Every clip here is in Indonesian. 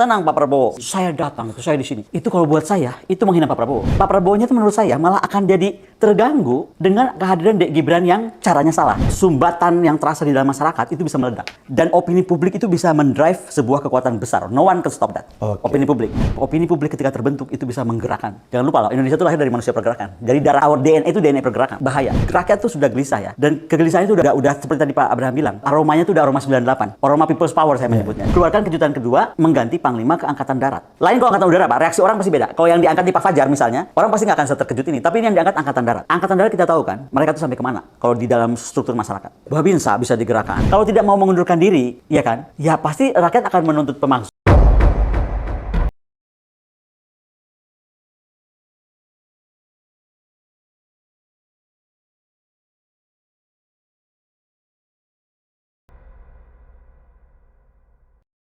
tenang Pak Prabowo, saya datang, saya di sini. Itu kalau buat saya, itu menghina Pak Prabowo. Pak Prabowo-nya itu menurut saya malah akan jadi terganggu dengan kehadiran Dek Gibran yang caranya salah. Sumbatan yang terasa di dalam masyarakat itu bisa meledak. Dan opini publik itu bisa mendrive sebuah kekuatan besar. No one can stop that. Opini publik. Opini publik ketika terbentuk itu bisa menggerakkan. Jangan lupa loh, Indonesia itu lahir dari manusia pergerakan. Dari darah our DNA itu DNA pergerakan. Bahaya. Rakyat tuh sudah gelisah ya. Dan kegelisahan itu udah seperti tadi Pak Abraham bilang. Aromanya itu udah aroma 98. Aroma people's power saya menyebutnya. Keluarkan kejutan kedua, mengganti Panglima ke Angkatan Darat. Lain kalau Angkatan Udara Pak, reaksi orang pasti beda. Kalau yang diangkat di Pak Fajar misalnya, orang pasti nggak akan seterkejut ini. Tapi ini yang diangkat Angkatan Darat. Angkatan Darat kita tahu kan, mereka tuh sampai kemana? Kalau di dalam struktur masyarakat. Babinsa bisa digerakkan. Kalau tidak mau mengundurkan diri, ya kan? Ya pasti rakyat akan menuntut pemakzulan.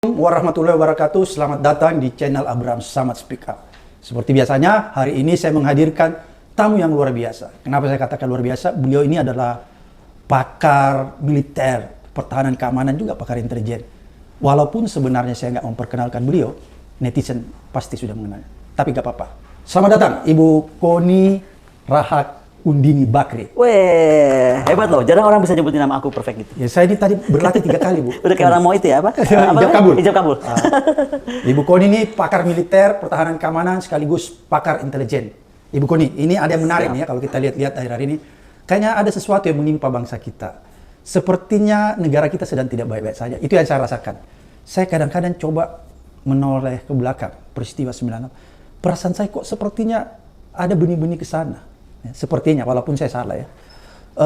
Warahmatullahi wabarakatuh. Selamat datang di channel Abraham Samad Speak Up. Seperti biasanya, hari ini saya menghadirkan tamu yang luar biasa. Kenapa saya katakan luar biasa? Beliau ini adalah pakar militer, pertahanan keamanan, juga pakar intelijen. Walaupun sebenarnya saya nggak memperkenalkan beliau, netizen pasti sudah mengenalnya. Tapi nggak apa-apa. Selamat datang, Ibu Koni Rahak Undini Bakri. Weh, hebat loh. Jarang orang bisa nyebutin nama aku perfect gitu. Ya, saya ini tadi berlatih 3 kali, Bu. Udah kayak orang mau itu ya, apa? Ijab kabul. Ijab kabul. Ibu Koni ini pakar militer, pertahanan keamanan, sekaligus pakar intelijen. Ibu Koni, ini ada yang menarik nih ya, kalau kita lihat-lihat akhir-akhir ini. Kayaknya ada sesuatu yang menimpa bangsa kita. Sepertinya negara kita sedang tidak baik-baik saja. Itu yang saya rasakan. Saya kadang-kadang coba menoleh ke belakang peristiwa 96. Perasaan saya kok sepertinya ada benih-benih ke sana. Ya, sepertinya, walaupun saya salah ya.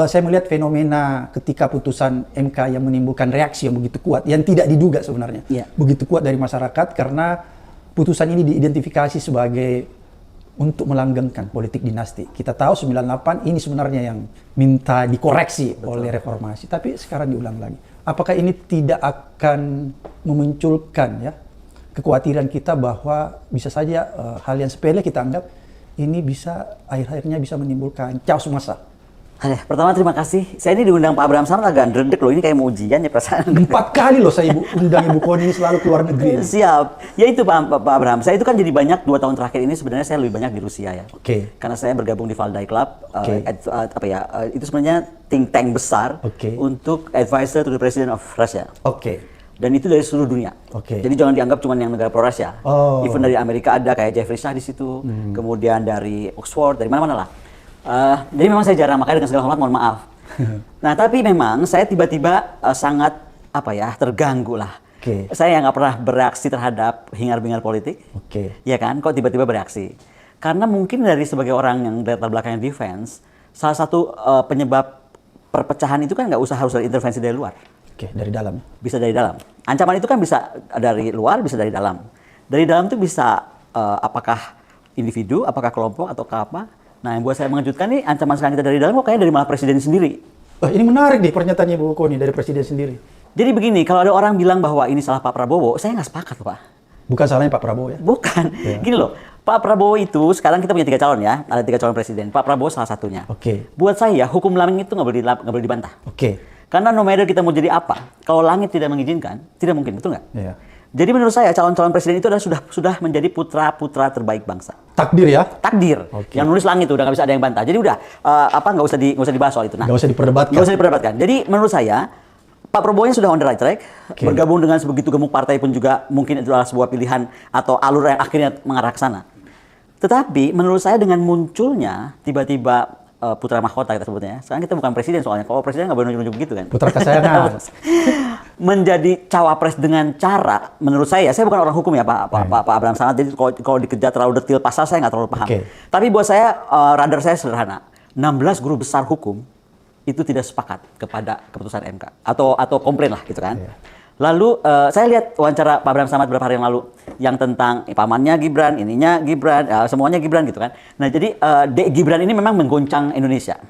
Saya melihat fenomena ketika putusan MK yang menimbulkan reaksi yang begitu kuat, yang tidak diduga sebenarnya. Begitu kuat dari masyarakat karena putusan ini diidentifikasi sebagai untuk melanggengkan politik dinasti. Kita tahu 98 ini sebenarnya yang minta dikoreksi oleh reformasi, tapi sekarang diulang lagi. Apakah ini tidak akan memunculkan ya kekhawatiran kita bahwa bisa saja hal yang sepele kita anggap ini bisa akhir-akhirnya bisa menimbulkan chaos massa? Pertama terima kasih. Saya ini diundang Pak Abraham Samad agak ndredeg loh. Ini kayak mau ujian ya perasaan. 4 kali loh saya undang Ibu Koni ini selalu keluar negeri. Siap. Ya itu Pak Abraham. Saya itu kan jadi banyak 2 tahun terakhir ini sebenarnya saya lebih banyak di Rusia ya. Karena saya bergabung di Valdai Club. Itu sebenarnya think tank besar untuk advisor to the President of Russia. Dan itu dari seluruh dunia. Jadi jangan dianggap cuma yang negara pro-Rusia. Even dari Amerika ada kayak Jeffrey Sachs di situ. Kemudian dari Oxford, dari mana-mana lah. Jadi memang saya jarang, makanya dengan segala hormat mohon maaf. Nah tapi memang saya tiba-tiba sangat terganggu lah. Saya nggak pernah bereaksi terhadap hingar-bingar politik. Ya kan, kok tiba-tiba bereaksi? Karena mungkin dari sebagai orang yang latar belakangnya defense, salah satu penyebab perpecahan itu kan nggak usah harus dari intervensi dari luar. Dari dalam. Bisa dari dalam. Ancaman itu kan bisa dari luar, bisa dari dalam. Dari dalam itu bisa apakah individu, apakah kelompok, atau apa. Nah yang buat saya mengejutkan nih, ancaman sekarang kita dari dalam kok kayaknya dari malah presiden sendiri. Ini menarik nih pernyataannya Bu Koni dari presiden sendiri. Jadi begini, kalau ada orang bilang bahwa ini salah Pak Prabowo, saya nggak sepakat Pak. Bukan salahnya Pak Prabowo ya? Bukan. Gini loh, Pak Prabowo itu sekarang kita punya 3 calon ya, ada 3 calon presiden. Pak Prabowo salah satunya. Buat saya hukum langit itu nggak boleh dibantah. Karena no matter kita mau jadi apa, kalau langit tidak mengizinkan, tidak mungkin, betul nggak? Jadi menurut saya calon-calon presiden itu adalah sudah menjadi putra-putra terbaik bangsa. Takdir ya? Takdir. Yang nulis langit udah nggak bisa ada yang bantah. Jadi udah nggak usah dibahas soal itu. Nggak usah diperdebatkan. Nggak usah diperdebatkan. Jadi menurut saya Pak Prabowo sudah on the right track. Bergabung dengan sebegitu gemuk partai pun juga mungkin itu adalah sebuah pilihan atau alur yang akhirnya mengarah ke sana. Tetapi menurut saya dengan munculnya tiba-tiba putra mahkota kita sebutnya. Sekarang kita bukan presiden soalnya. Kalau presiden nggak boleh nunjuk-nunjuk begitu kan. Putra kesayangan. Menjadi cawapres dengan cara, menurut saya bukan orang hukum ya Pak Abraham Samad. Jadi kalau dikejar terlalu detail pasal saya nggak terlalu paham. Tapi buat saya radar saya sederhana. 16 guru besar hukum itu tidak sepakat kepada keputusan MK atau komplain lah gitu kan. Lalu saya lihat wawancara Pak Abraham Samad beberapa hari yang lalu yang tentang pamannya Gibran, ininya Gibran, semuanya Gibran gitu kan. Nah jadi Dek Gibran ini memang menggoncang Indonesia.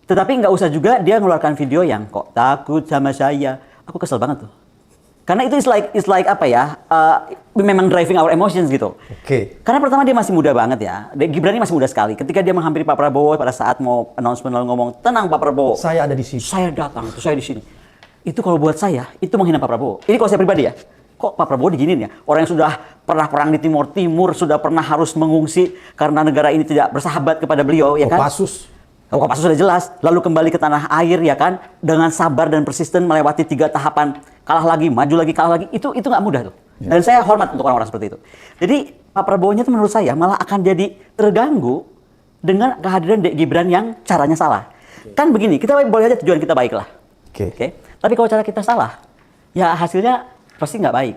Tetapi nggak usah juga dia ngeluarkan video yang kok takut sama saya. Aku kesel banget tuh. Karena itu is like apa ya? Memang driving our emotions gitu. Karena pertama dia masih muda banget ya. Dek Gibran ini masih muda sekali. Ketika dia menghampiri Pak Prabowo pada saat mau announcement lalu ngomong, tenang Pak Prabowo. Saya ada di sini. Saya datang, saya di sini. Itu kalau buat saya, itu menghina Pak Prabowo. Ini kalau saya pribadi ya. kok Pak Prabowo diginin ya? Orang yang sudah pernah perang di Timur Timur, sudah pernah harus mengungsi karena negara ini tidak bersahabat kepada beliau, ya kan? Kopassus. Kopassus sudah jelas, lalu kembali ke tanah air, ya kan? Dengan sabar dan persisten melewati 3 tahapan, kalah lagi, maju lagi, kalah lagi, itu nggak mudah tuh. Ya. Dan saya hormat untuk orang-orang seperti itu. Jadi Pak Prabowo-nya itu menurut saya malah akan jadi terganggu dengan kehadiran Dek Gibran yang caranya salah. Kan begini, kita boleh aja tujuan kita baik lah. Oke. Tapi kalau cara kita salah, ya hasilnya pasti nggak baik.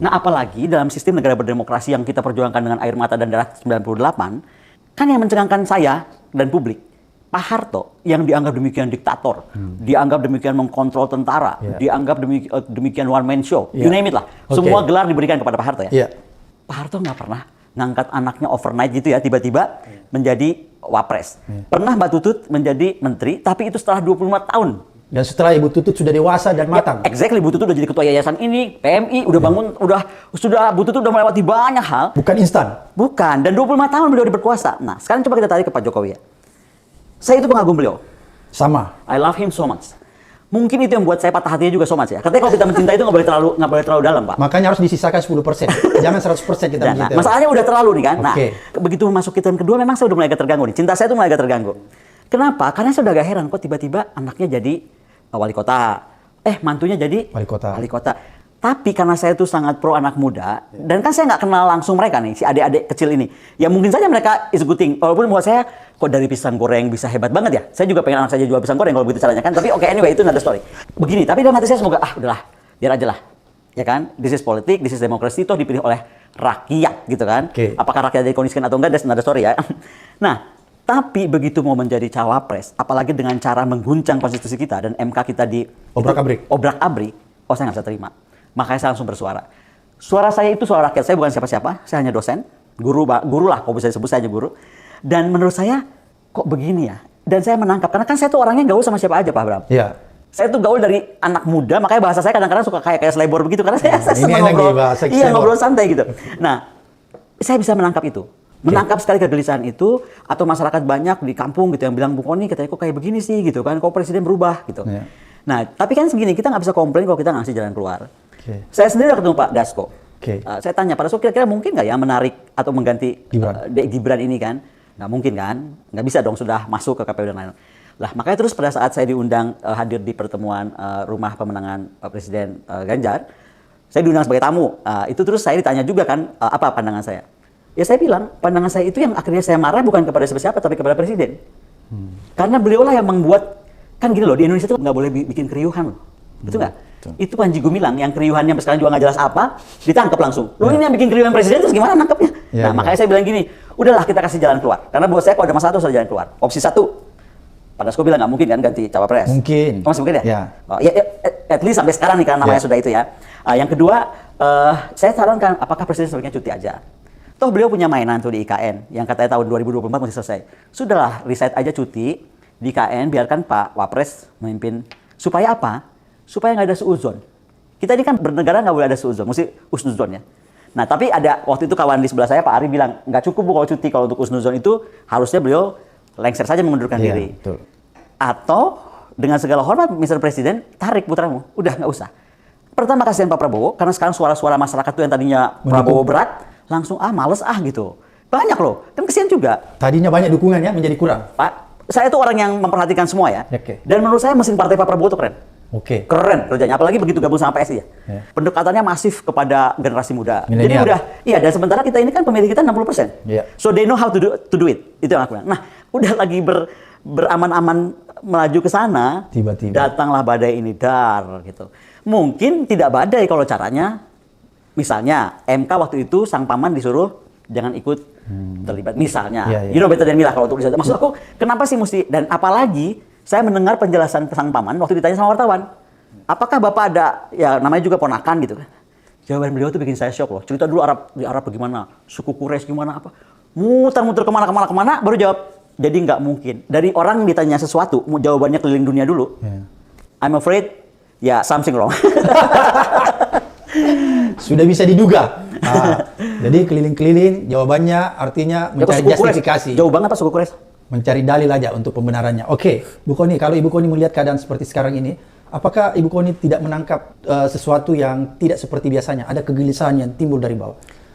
Nah, apalagi dalam sistem negara berdemokrasi yang kita perjuangkan dengan air mata dan darah 98, kan yang mencengangkan saya dan publik, Pak Harto yang dianggap demikian diktator, dianggap demikian mengkontrol tentara, dianggap demikian one man show, you name it lah. Semua gelar diberikan kepada Pak Harto ya. Pak Harto nggak pernah ngangkat anaknya overnight gitu ya, tiba-tiba menjadi wapres. Pernah Mbak Tutut menjadi menteri, tapi itu setelah 25 tahun. Dan setelah Ibu Tutut sudah dewasa dan matang. Ya, exactly, Bu Tutut udah jadi ketua yayasan ini, PMI, udah bangun, Bu Tutut udah melewati banyak hal. Bukan instan. Bukan, dan 25 tahun beliau berkuasa. Nah, sekarang coba kita tarik ke Pak Jokowi ya. Saya itu pengagum beliau. Sama. I love him so much. Mungkin itu yang buat saya patah hatinya juga so much ya. Katanya kalau kita mencintai itu nggak boleh terlalu dalam, Pak. Makanya harus disisakan 10%. Jangan 100% kita Nah, mencintai. masalahnya udah terlalu nih kan. Nah, Oke. begitu masuk ke tahun kedua memang saya udah mulai agak terganggu nih. Cinta saya tuh mulai agak terganggu. Kenapa? Karena saya udah agak heran kok tiba-tiba anaknya jadi wali kota. Mantunya jadi Wali kota. Tapi karena saya tuh sangat pro anak muda, dan kan saya nggak kenal langsung mereka nih, si adik-adik kecil ini. Ya mungkin saja mereka is good thing. Walaupun buat saya, kok dari pisang goreng bisa hebat banget ya. Saya juga pengen anak saya jual pisang goreng kalau begitu caranya kan. Tapi oke, anyway, itu another story. Begini, tapi dalam hati saya semoga, udahlah, biar aja lah. Ya kan, this is politik, this is demokrasi, toh dipilih oleh rakyat gitu kan. Oke. Apakah rakyat jadi kondisikan atau enggak, that's another story ya. Nah, tapi begitu mau menjadi cawapres, apalagi dengan cara mengguncang konstitusi kita dan MK kita di obrak-abrik, saya nggak bisa terima. Makanya saya langsung bersuara. Suara saya itu suara rakyat, saya bukan siapa-siapa, saya hanya dosen, guru lah, kalau bisa disebut saya hanya guru. Dan menurut saya, kok begini ya? Dan saya menangkap, karena kan saya tuh orangnya gaul sama siapa aja, Pak Bram. Iya. Saya tuh gaul dari anak muda, makanya bahasa saya kadang-kadang suka kayak selebor begitu, karena saya Ini senang enak ngobrol, nih, bahasa iya selebor. ngobrol santai gitu. Nah, saya bisa menangkap itu. Menangkap sekali kegelisahan itu, atau masyarakat banyak di kampung gitu yang bilang, Bu Koni katanya kok kayak begini sih gitu kan, kok presiden berubah gitu. Iya. Nah, tapi kan segini, kita nggak bisa komplain kalau kita ngasih jalan keluar. Oke. Saya sendiri udah ketemu Pak Dasko. Oke. Saya tanya pada Dasko, kira-kira mungkin nggak ya menarik atau mengganti Dek Gibran ini kan? Nggak mungkin kan? Nggak bisa dong, sudah masuk ke KPU dan lain-lain. Lah, makanya terus pada saat saya diundang hadir di pertemuan rumah pemenangan Presiden Ganjar, saya diundang sebagai tamu. Itu terus saya ditanya juga kan, apa pandangan saya? Ya saya bilang, pandangan saya itu yang akhirnya saya marah bukan kepada siapa-siapa, tapi kepada Presiden. Karena beliau lah yang membuat, kan gini loh, di Indonesia itu nggak boleh bikin keriuhan loh. Betul nggak? Itu Panji Gumilang yang keriuhannya sekarang juga nggak jelas apa, ditangkap langsung. Loh ini yang bikin keriuhan presiden terus gimana nangkepnya? Ya, makanya saya bilang gini, udahlah kita kasih jalan keluar. Karena buat saya kalau ada masalah itu harus ada jalan keluar. Opsi 1, Pak Dasko bilang nggak mungkin kan ganti cawapres. Mungkin. Masih mungkin ya? Ya. At least sampai sekarang nih karena namanya sudah itu ya. Yang kedua, saya sarankan apakah presiden sebaiknya cuti aja. Toh beliau punya mainan tuh di IKN yang katanya tahun 2024 masih selesai. Sudahlah, resign aja cuti di IKN, biarkan Pak Wapres memimpin. Supaya apa? Supaya nggak ada suuzon. Kita ini kan bernegara nggak boleh ada suuzon, mesti husnuzon ya. Nah tapi ada waktu itu kawan di sebelah saya Pak Ari bilang nggak cukup Bu kalau cuti, kalau untuk husnuzon itu harusnya beliau lengser saja mengundurkan diri. Betul. Atau dengan segala hormat Mr. Presiden tarik putramu, udah nggak usah. Pertama kasihan Pak Prabowo karena sekarang suara-suara masyarakat tuh yang tadinya Prabowo berat langsung males gitu. Banyak loh, kan kesian juga. Tadinya banyak dukungan ya menjadi kurang. Pak, saya tuh orang yang memperhatikan semua ya. Oke. Dan menurut saya mesin partai Pak Prabowo tuh keren. Oke. Keren kerjanya, apalagi begitu gabung sama PSI ya. Pendekatannya masif kepada generasi muda. Jadi Milenial. udah, iya, dan sementara kita ini kan pemilih kita 60%. Iya. So they know how to do it. Itu yang aku bilang. Nah, udah lagi beraman-aman melaju ke sana, Tiba-tiba. datanglah badai ini gitu. Mungkin tidak badai kalau caranya, misalnya MK waktu itu sang paman disuruh jangan ikut terlibat. Misalnya, Iya, iya. you know better than me lah kalau untuk bisa. Maksud aku, kenapa sih mesti, dan apalagi saya mendengar penjelasan sang paman waktu ditanya sama wartawan, apakah Bapak ada, ya namanya juga ponakan gitu kan. Jawaban beliau tuh bikin saya shock loh. Cerita dulu di Arab bagaimana, suku Quraisy gimana apa. Muter-muter kemana, baru jawab. Jadi nggak mungkin. Dari orang ditanya sesuatu, jawabannya keliling dunia dulu. I'm afraid, ya something wrong. Sudah bisa diduga. Jadi keliling-keliling jawabannya artinya mencari Suku Quraisy. justifikasi. Jauh banget Pak suku Quraisy. Mencari dalil aja untuk pembenarannya. Oke, Bu Koni, kalau Ibu Koni melihat keadaan seperti sekarang ini, apakah Ibu Koni tidak menangkap sesuatu yang tidak seperti biasanya? Ada kegelisahan yang timbul dari bawah?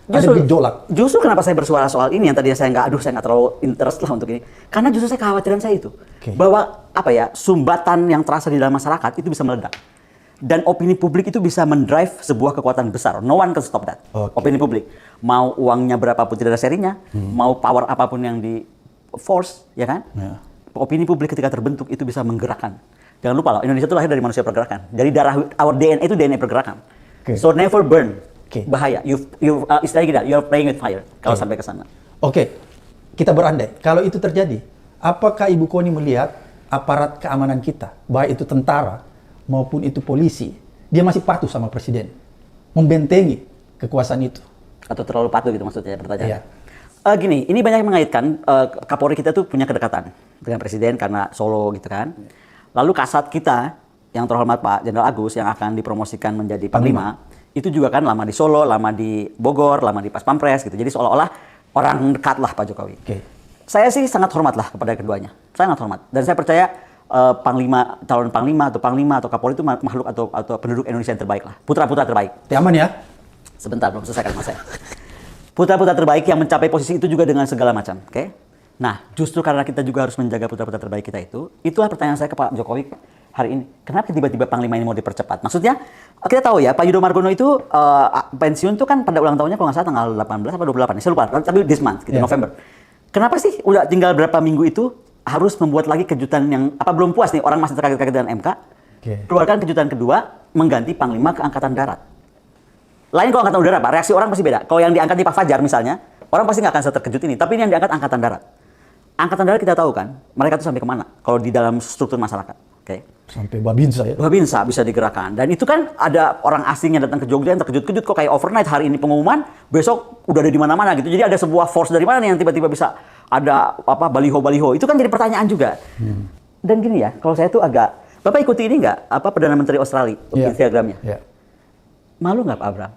Ada gejolak? Justru kenapa saya bersuara soal ini yang tadinya saya nggak terlalu interest lah untuk ini. Karena justru saya kekhawatiran saya itu. Bahwa sumbatan yang terasa di dalam masyarakat itu bisa meledak. Dan opini publik itu bisa mendrive sebuah kekuatan besar. No one can stop that. Opini publik. Mau uangnya berapapun tidak ada serinya, mau power apapun yang di force, ya kan? Opini publik ketika terbentuk itu bisa menggerakkan. Jangan lupa loh, Indonesia itu lahir dari manusia pergerakan. Jadi our DNA itu DNA pergerakan. So never burn. Bahaya. Istilahnya gini, you're playing with fire kalau sampai ke sana. Kita berandai. Kalau itu terjadi, apakah Ibu Koni melihat aparat keamanan kita, baik itu tentara maupun itu polisi, dia masih patuh sama presiden, membentengi kekuasaan itu? Atau terlalu patuh gitu maksudnya pertanyaan? Gini, ini banyak yang mengaitkan Kapolri kita tuh punya kedekatan dengan presiden karena Solo gitu kan. Lalu Kasat kita yang terhormat Pak Jenderal Agus yang akan dipromosikan menjadi Panglima, itu juga kan lama di Solo, lama di Bogor, lama di Pas Pampres gitu. Jadi seolah-olah orang dekat lah Pak Jokowi. Saya sih sangat hormat lah kepada keduanya. Sangat hormat. Dan saya percaya Panglima, calon Panglima atau Kapolri itu makhluk atau penduduk Indonesia yang terbaik lah. Putra-putra terbaik. Aman ya? Sebentar, belum selesai kalimat saya. Putra-putra terbaik yang mencapai posisi itu juga dengan segala macam. Nah, justru karena kita juga harus menjaga putra-putra terbaik kita itu, itulah pertanyaan saya ke Pak Jokowi hari ini. Kenapa tiba-tiba Panglima ini mau dipercepat? Maksudnya, kita tahu ya, Pak Yudho Margono itu pensiun tuh kan pada ulang tahunnya kalau nggak salah tanggal 18 atau 28. Saya lupa, tapi this month, gitu, November. Kenapa sih udah tinggal berapa minggu itu harus membuat lagi kejutan yang, belum puas nih, orang masih terkaget-kaget dengan MK, keluarkan kejutan kedua, mengganti Panglima ke Angkatan Darat. Lain kalau Angkatan Udara, Pak, reaksi orang pasti beda. Kalau yang diangkat di Pak Fajar misalnya, orang pasti nggak akan seterkejut ini. Tapi ini yang diangkat Angkatan Darat. Angkatan Darat kita tahu kan, mereka tuh sampai kemana kalau di dalam struktur masyarakat. Sampai Babinsa ya? Babinsa bisa digerakkan. Dan itu kan ada orang asing yang datang ke Jogja yang terkejut-kejut kok kayak overnight hari ini pengumuman, besok udah ada di mana-mana gitu. Jadi ada sebuah force dari mana nih yang tiba-tiba bisa ada baliho-baliho. Itu kan jadi pertanyaan juga. Dan gini ya, kalau saya tuh Bapak ikuti ini nggak, Perdana Menteri Australia, Instagramnya? Malu nggak Pak Abraham?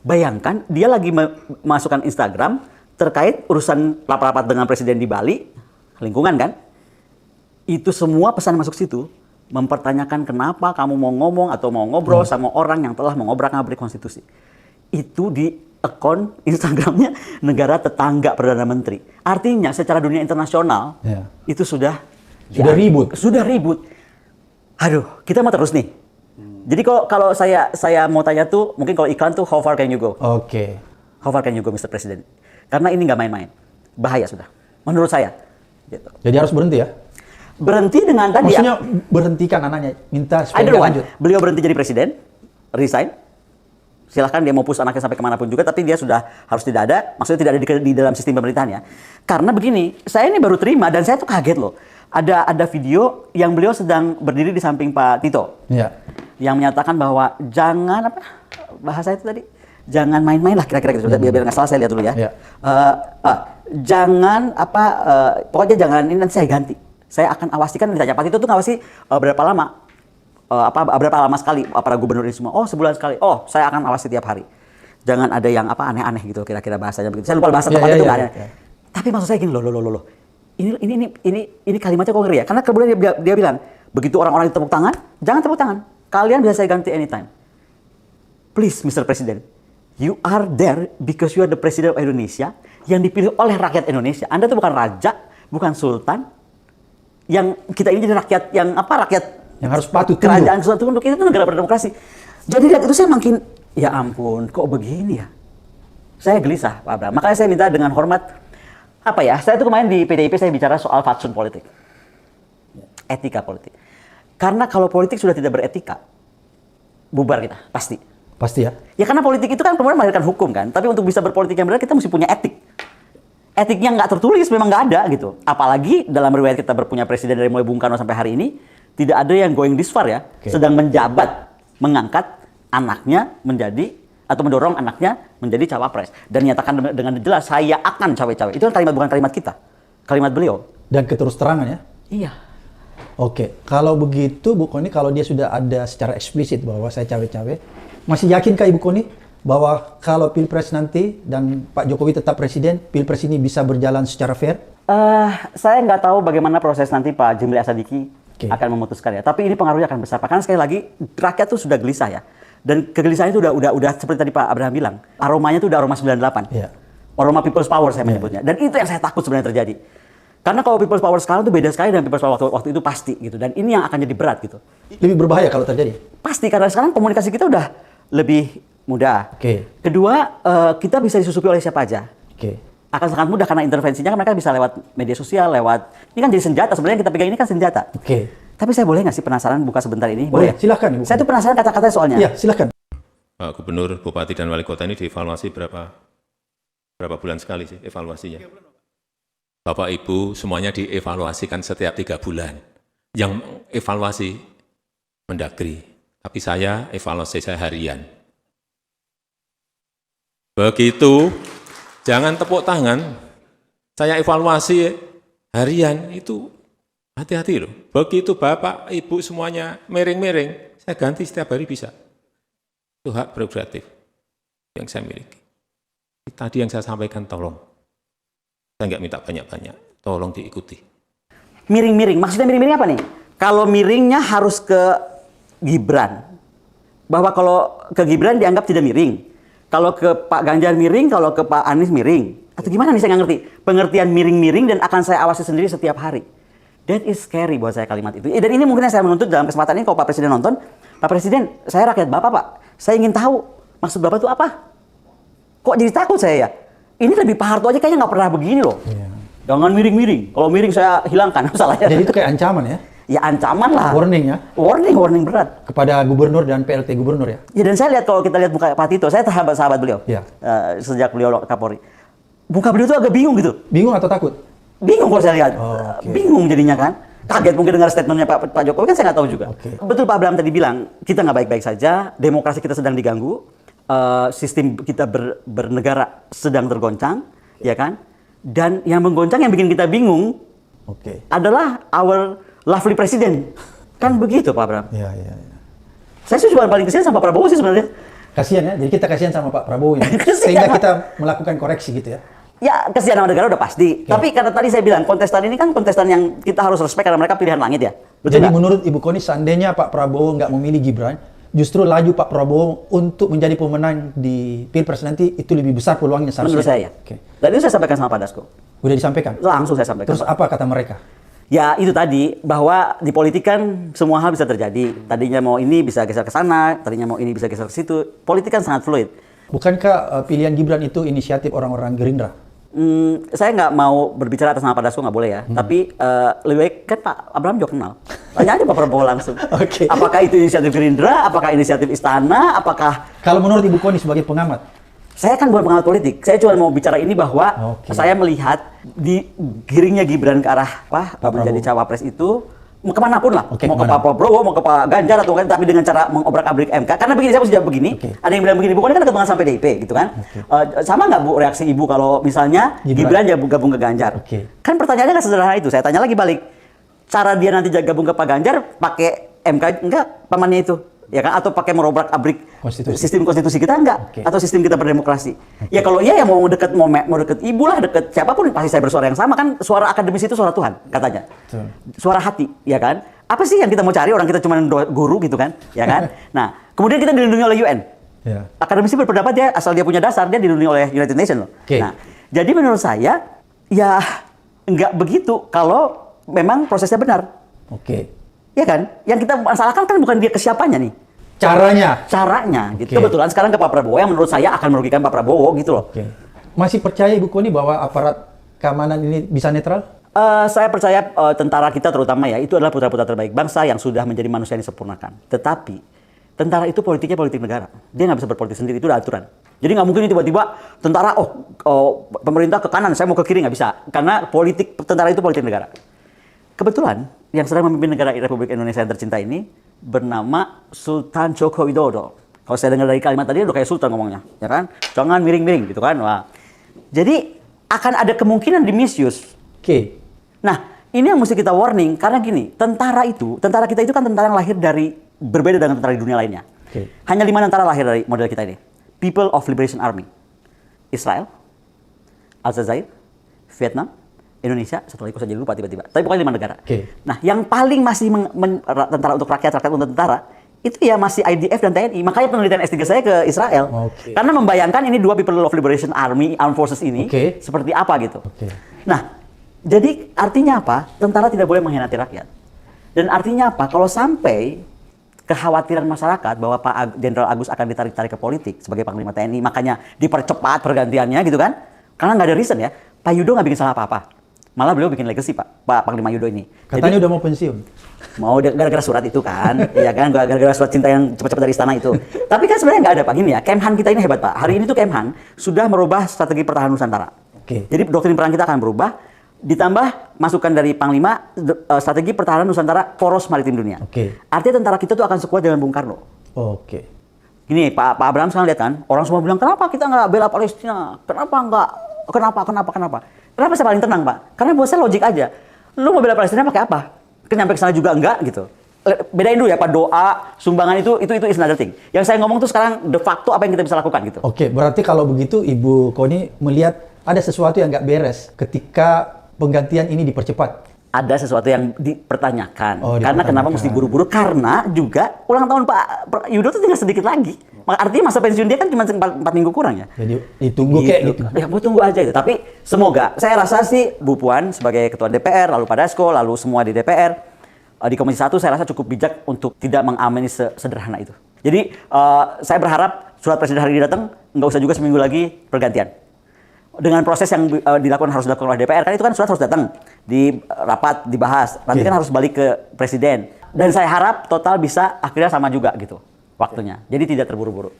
Bayangkan dia lagi masukkan Instagram terkait urusan rapat-rapat dengan presiden di Bali, lingkungan kan? Itu semua pesan masuk situ mempertanyakan kenapa kamu mau ngomong atau mau ngobrol sama orang yang telah mengobrak-ngabrik konstitusi. Itu di akun Instagramnya negara tetangga Perdana Menteri. Artinya secara dunia internasional itu sudah ribut. Sudah ribut. Aduh, kita mau terus nih. Jadi kalau saya mau tanya tuh, mungkin kalau iklan tuh how far can you go? How far can you go, Mr. President? Karena ini nggak main-main. Bahaya sudah. Menurut saya. Gitu. Jadi harus berhenti ya? Berhenti dengan tadi. Maksudnya berhentikan anaknya, minta supaya dia lanjut. Beliau berhenti jadi presiden, resign. Silahkan dia mau push anaknya sampai kemanapun juga, tapi dia sudah harus tidak ada. Maksudnya tidak ada di dalam sistem pemerintahan ya. Karena begini, saya ini baru terima dan saya tuh kaget loh. Ada video yang beliau sedang berdiri di samping Pak Tito. Yang menyatakan bahwa jangan bahasa itu tadi, jangan main-main lah kira-kira gitu. Biar nggak salah saya lihat dulu ya. Jangan pokoknya jangan ini, nanti saya ganti. Saya akan awasikan, ditanya Pak Tito tuh ngawasi berapa lama, berapa lama sekali para gubernur ini semua. Oh, sebulan sekali. Oh, saya akan awasi tiap hari. Jangan ada yang aneh-aneh gitu kira-kira bahasanya begitu. Saya lupa bahasa tepatnya itu nggak ada. Tapi maksud saya gini loh. Ini kalimatnya kok ngeri ya? Karena kemudian dia bilang, begitu orang-orang itu tepuk tangan, jangan tepuk tangan. Kalian bisa saya ganti anytime. Please, Mr. President, you are there because you are the President of Indonesia yang dipilih oleh rakyat Indonesia. Anda tuh bukan raja, bukan sultan. Yang kita ini jadi rakyat yang rakyat yang harus patuh kerajaan tunduk itu negara berdemokrasi. Jadi lihat itu saya makin ya ampun kok begini ya. Saya gelisah Pak Abraham. Makanya saya minta dengan hormat saya tuh kemarin di PDIP saya bicara soal fatsun politik. Etika politik. Karena kalau politik sudah tidak beretika bubar kita pasti. Pasti ya. Ya karena politik itu kan kemudian melahirkan hukum kan. Tapi untuk bisa berpolitik yang benar kita mesti punya etik. Etiknya nggak tertulis, memang nggak ada gitu. Apalagi dalam riwayat kita berpunya presiden dari mulai Bung Karno sampai hari ini, tidak ada yang going this far ya. Sedang menjabat, mengangkat anaknya menjadi, atau mendorong anaknya menjadi cawapres. Dan nyatakan dengan jelas, saya akan cawe-cawe. Itu kan kalimat, bukan kalimat kita. Kalimat beliau. Dan keterus terangan ya? Iya. Kalau begitu Bu Koni, kalau dia sudah ada secara eksplisit bahwa saya cawe-cawe, masih yakinkah Ibu Koni bahwa kalau Pilpres nanti dan Pak Jokowi tetap presiden, Pilpres ini bisa berjalan secara fair? Saya nggak tahu bagaimana proses nanti Pak Jimli Asadiki akan memutuskan ya. Tapi ini pengaruhnya akan besar. Karena sekali lagi rakyat tuh sudah gelisah ya. Dan kegelisahan itu udah seperti tadi Pak Abraham bilang, aromanya tuh udah aroma 98. Iya. Aroma people's power saya menyebutnya. Dan itu yang saya takut sebenarnya terjadi. Karena kalau people's power sekarang tuh beda sekali dengan people's power waktu itu pasti gitu. Dan ini yang akan jadi berat gitu. Lebih berbahaya kalau terjadi. Pasti karena sekarang komunikasi kita udah lebih mudah. Kedua, kita bisa disusupi oleh siapa aja. Akan sangat mudah karena intervensinya kan mereka bisa lewat media sosial, lewat ini kan jadi senjata sebenarnya yang kita pegang ini kan senjata. Tapi saya boleh nggak sih penasaran buka sebentar ini? Boleh, silakan. Saya tuh penasaran kata-katanya soalnya. Iya, silakan. Pak Gubernur, Bupati dan Wali Kota ini dievaluasi berapa bulan sekali sih evaluasinya? Bapak Ibu semuanya dievaluasikan setiap 3 bulan. Yang evaluasi Mendagri, tapi saya evaluasi saya harian. Begitu. Jangan tepuk tangan, saya evaluasi harian itu hati-hati loh. Begitu Bapak, Ibu semuanya miring-miring, saya ganti setiap hari bisa. Itu hak prerogatif yang saya miliki. Tadi yang saya sampaikan tolong, saya nggak minta banyak-banyak, tolong diikuti. Miring-miring, maksudnya miring-miring apa nih? Kalau miringnya harus ke Gibran, bahwa kalau ke Gibran dianggap tidak miring. Kalau ke Pak Ganjar miring, kalau ke Pak Anies miring. Atau gimana nih saya nggak ngerti. Pengertian miring-miring dan akan saya awasi sendiri setiap hari. That is scary buat saya kalimat itu. Dan ini mungkin yang saya menuntut dalam kesempatan ini kalau Pak Presiden nonton. Pak Presiden, saya rakyat Bapak Pak. Saya ingin tahu maksud Bapak itu apa. Kok jadi takut saya ya? Ini lebih Pak Harto aja kayaknya nggak pernah begini loh. Jangan miring-miring. Kalau miring saya hilangkan salahnya. Jadi itu kayak ancaman ya? Ya ancaman lah. Warning ya? Warning berat. Kepada gubernur dan PLT gubernur ya? Ya dan saya lihat kalau kita lihat muka Pak Tito, saya sahabat beliau. Sejak beliau Kapolri. Muka beliau tuh agak bingung gitu. Bingung atau takut? Bingung kalau saya lihat. Bingung jadinya kan. Kaget mungkin dengar statementnya Pak Jokowi kan saya nggak tahu juga. Betul Pak Abraham tadi bilang, kita nggak baik-baik saja, demokrasi kita sedang diganggu, sistem kita bernegara sedang tergoncang, ya kan? Dan yang menggoncang yang bikin kita bingung adalah our lovely presiden. Kan begitu Pak Abraham? Iya. Saya sih cuma paling kesian sama Pak Prabowo sih sebenarnya. Kasihan ya, jadi kita kasihan sama Pak Prabowo ya. Sehingga kita melakukan koreksi gitu ya. Ya, kesian sama negara udah pasti. Tapi karena tadi saya bilang, kontestan ini kan kontestan yang kita harus respect karena mereka pilihan langit ya. Betul Jadi gak? menurut Ibu Koni, seandainya Pak Prabowo nggak memilih Gibran, justru laju Pak Prabowo untuk menjadi pemenang di Pilpres nanti itu lebih besar peluangnya seharusnya. Menurut saya. Dan itu saya sampaikan sama Pak Dasko. Udah disampaikan? Langsung saya sampaikan. Terus apa kata mereka? Ya itu tadi, bahwa di politik kan semua hal bisa terjadi. Tadinya mau ini bisa geser ke sana, tadinya mau ini bisa geser ke situ. Politik kan sangat fluid. Bukankah pilihan Gibran itu inisiatif orang-orang Gerindra? Saya nggak mau berbicara atas nama Pak Dasko, nggak boleh ya. Tapi lebih baik kan Pak Abraham juga kenal. Tanya aja Pak Prabowo langsung. Apakah itu inisiatif Gerindra? Apakah inisiatif Istana? Apakah... Kalau menurut Ibu Koni sebagai pengamat? Saya kan bukan pengamat politik. Saya cuma mau bicara ini bahwa saya melihat digiringnya Gibran ke arah menjadi cawapres itu kemanapun lah, mau ke Pak Prabowo, mau ke Pak Ganjar atau kan, tapi dengan cara mengobrak-abrik MK. Karena begini, saya sejak begini, ada yang bilang begini, bukan kan ketemuan sampai PDIP gitu kan? Sama nggak Bu reaksi Ibu kalau misalnya Gibran gabung ke Ganjar? Kan pertanyaannya nggak sederhana itu. Saya tanya lagi balik, cara dia nanti gabung ke Pak Ganjar pakai MK enggak pamannya itu? Ya kan, atau pakai merobrak-abrik sistem konstitusi kita enggak, atau sistem kita berdemokrasi. Ya kalau iya ya mau deket ibu lah, deket siapapun pasti saya bersuara yang sama kan. Suara akademis itu suara Tuhan katanya, suara hati, ya kan. Apa sih yang kita mau cari, orang kita cuma guru gitu kan, ya kan. Nah kemudian kita dilindungi oleh UN. Akademisi berpendapat dia asal dia punya dasar, dia dilindungi oleh United Nations loh. Nah jadi menurut saya ya enggak begitu kalau memang prosesnya benar. Ya kan? Yang kita masalahkan kan bukan dia ke siapanya nih. Caranya gitu. Kebetulan sekarang ke Pak Prabowo yang menurut saya akan merugikan Pak Prabowo gitu loh. Masih percaya Ibu Koni bahwa aparat keamanan ini bisa netral? Saya percaya tentara kita terutama ya, itu adalah putra-putra terbaik bangsa yang sudah menjadi manusia yang disempurnakan. Tetapi tentara itu politiknya politik negara. Dia nggak bisa berpolitik sendiri, itu udah aturan. Jadi nggak mungkin tiba-tiba tentara, pemerintah ke kanan, saya mau ke kiri, nggak bisa. Karena politik tentara itu politik negara. Kebetulan yang sedang memimpin negara Republik Indonesia yang tercinta ini bernama Sultan Joko Widodo. Kalau saya dengar dari kalimat tadi udah kayak Sultan ngomongnya, ya kan? Jangan miring-miring gitu kan. Wah. Jadi akan ada kemungkinan di misuse. Nah, ini yang mesti kita warning karena gini, tentara kita itu kan tentara yang lahir dari berbeda dengan tentara di dunia lainnya. Hanya 5 tentara lahir dari model kita ini. People of Liberation Army. Israel, Aljazair, Vietnam, Indonesia, satu lagi kok saya jadi lupa tiba-tiba. Tapi pokoknya 5 negara. Oke. Nah, yang paling masih tentara untuk rakyat untuk tentara, itu ya masih IDF dan TNI. Makanya penelitian S3 saya ke Israel. Oke. Karena membayangkan ini dua People of Liberation Army, Armed Forces ini, Oke. seperti apa gitu. Oke. Nah, jadi artinya apa? Tentara tidak boleh mengkhianati rakyat. Dan artinya apa? Kalau sampai kekhawatiran masyarakat bahwa Jenderal Agus akan ditarik-tarik ke politik sebagai Panglima TNI, makanya dipercepat pergantiannya gitu kan? Karena nggak ada reason ya. Pak Yudo nggak bikin salah apa-apa. Malah beliau bikin legacy Pak Panglima Yudo ini. Katanya udah mau pensiun. Mau gara-gara surat itu kan, ya kan, gara-gara surat cinta yang cepat-cepat dari istana itu. Tapi kan sebenarnya nggak ada Pak, gini ya, Kemhan kita ini hebat Pak. Hari ini tuh Kemhan sudah merubah strategi pertahanan Nusantara. Oke. Jadi doktrin perang kita akan berubah, ditambah masukan dari Panglima, strategi pertahanan Nusantara poros maritim dunia. Oke. Artinya tentara kita tuh akan sekuat dengan Bung Karno. Oke. Gini Pak Abraham sekarang lihat kan, orang semua bilang kenapa kita nggak bela Palestina, kenapa saya paling tenang Pak? Karena buat saya logik aja, lu mau bela Palestina pakai apa? Kan nyampe ke sana juga enggak gitu. Bedain dulu ya Pak, doa, sumbangan itu is another thing. Yang saya ngomong tuh sekarang de facto apa yang kita bisa lakukan gitu. Oke, berarti kalau begitu Ibu Koni melihat ada sesuatu yang nggak beres ketika penggantian ini dipercepat. Ada sesuatu yang dipertanyakan. Oh, Karena kenapa mesti buru-buru? Karena juga ulang tahun Pak Yudo tuh tinggal sedikit lagi. Artinya masa pensiun dia kan cuma 4 minggu kurang ya. Jadi ditunggu kayak gitu. Ya mau tunggu aja itu. Tapi semoga, saya rasa sih Bu Puan sebagai Ketua DPR, lalu Pak Dasko, lalu semua di DPR, di Komisi 1 saya rasa cukup bijak untuk tidak mengamini sederhana itu. Jadi saya berharap surat Presiden hari ini datang, nggak usah juga seminggu lagi pergantian. Dengan proses yang harus dilakukan oleh DPR, kan itu kan surat harus datang, di rapat, dibahas, nanti kan harus balik ke Presiden. Dan saya harap total bisa akhirnya sama juga gitu waktunya. Jadi tidak terburu-buru.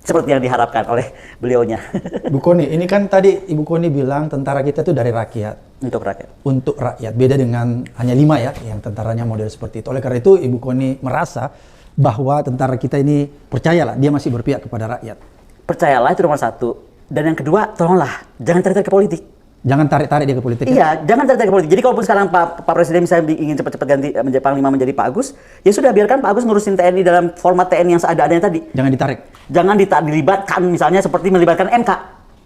Seperti yang diharapkan oleh beliaunya. Bu Koni, ini kan tadi Ibu Koni bilang tentara kita itu dari rakyat. Untuk rakyat. Untuk rakyat. Beda dengan hanya 5 ya, yang tentaranya model seperti itu. Oleh karena itu Ibu Koni merasa bahwa tentara kita ini, percayalah, dia masih berpihak kepada rakyat. Percayalah, itu nomor 1. Dan yang kedua, tolonglah, jangan tarik-tarik ke politik. Jangan tarik-tarik dia ke politik. Iya, jangan tarik-tarik ke politik. Jadi kalaupun sekarang Pak Presiden misalnya ingin cepat-cepat ganti menjadi Panglima menjadi Pak Agus, ya sudah biarkan Pak Agus ngurusin TNI dalam format TNI yang seadanya tadi. Jangan ditarik. Jangan dilibatkan misalnya seperti melibatkan MK.